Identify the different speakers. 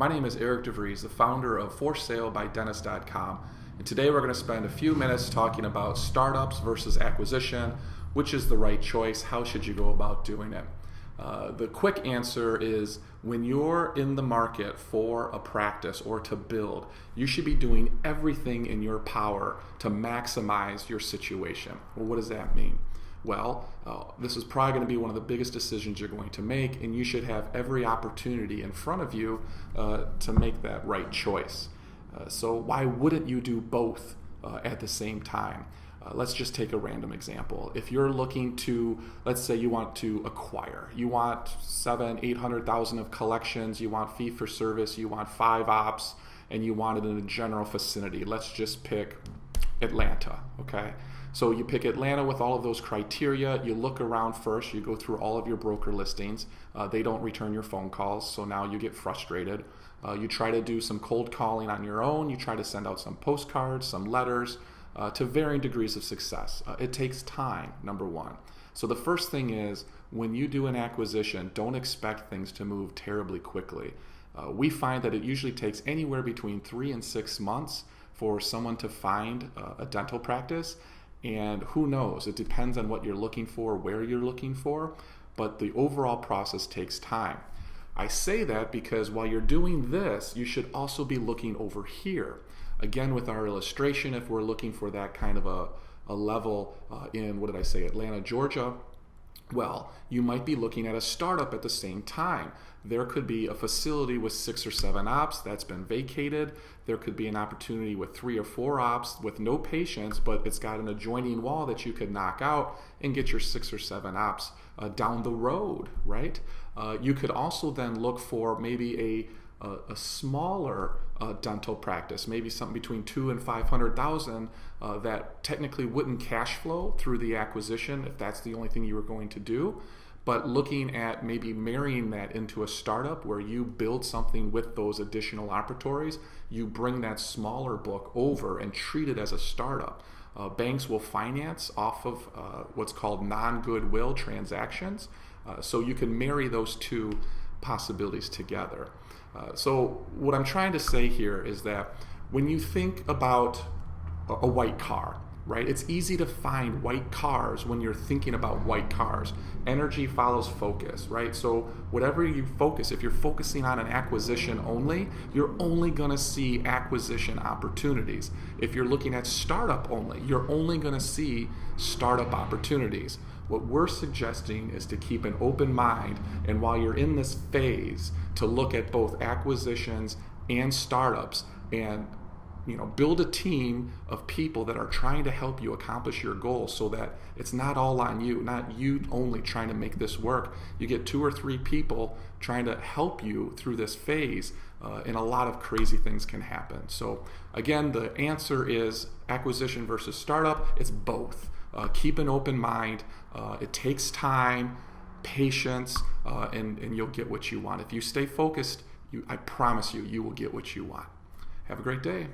Speaker 1: My name is Eric DeVries, the founder of ForSaleByDennis.com, and today we're going to spend a few minutes talking about startups versus acquisition. Which is the right choice? How should you go about doing it? The quick answer is when you're in the market for a practice or to build, you should be doing everything in your power to maximize your situation. Well, what does that mean? Well, this is probably going to be one of the biggest decisions you're going to make, and you should have every opportunity in front of you to make that right choice. So why wouldn't you do both at the same time? Let's just take a random example. If you're looking to, let's say you want to acquire, you want 700,000-800,000 of collections, you want fee for service, you want 5 ops, and you want it in a general vicinity. Let's just pick Atlanta, okay? So you pick Atlanta with all of those criteria, you look around first, you go through all of your broker listings, they don't return your phone calls, so now you get frustrated. You try to do some cold calling on your own, you try to send out some postcards, some letters, to varying degrees of success. It takes time, number one. So the first thing is, when you do an acquisition, don't expect things to move terribly quickly. We find that it usually takes anywhere between 3 and 6 months for someone to find a dental practice. And who knows, it depends on what you're looking for, where you're looking for, but the overall process takes time. I say that because while you're doing this, you should also be looking over here. Again, with our illustration, if we're looking for that kind of a level in, what did I say, Atlanta, Georgia, well, you might be looking at a startup at the same time. There could be a facility with 6 or 7 ops that's been vacated. There could be an opportunity with 3 or 4 ops with no patients, but it's got an adjoining wall that you could knock out and get your 6 or 7 ops down the road, right? You could also then look for maybe a smaller dental practice, maybe something between 2 and 500,000 that technically wouldn't cash flow through the acquisition if that's the only thing you were going to do. But looking at maybe marrying that into a startup where you build something with those additional operatories, you bring that smaller book over and treat it as a startup. Banks will finance off of what's called non-goodwill transactions, so you can marry those two possibilities together. So what I'm trying to say here is that when you think about a white car, right? It's easy to find white cars when you're thinking about white cars. Energy follows focus, right? So whatever you focus, if you're focusing on an acquisition only, you're only going to see acquisition opportunities. If you're looking at startup only, you're only going to see startup opportunities. What we're suggesting is to keep an open mind, and while you're in this phase, to look at both acquisitions and startups and build a team of people that are trying to help you accomplish your goals so that it's not all on you, not you only trying to make this work. You get 2 or 3 people trying to help you through this phase, and a lot of crazy things can happen. So again, the answer is acquisition versus startup. It's both. Keep an open mind. It takes time, patience, and you'll get what you want. If you stay focused, I promise you will get what you want. Have a great day.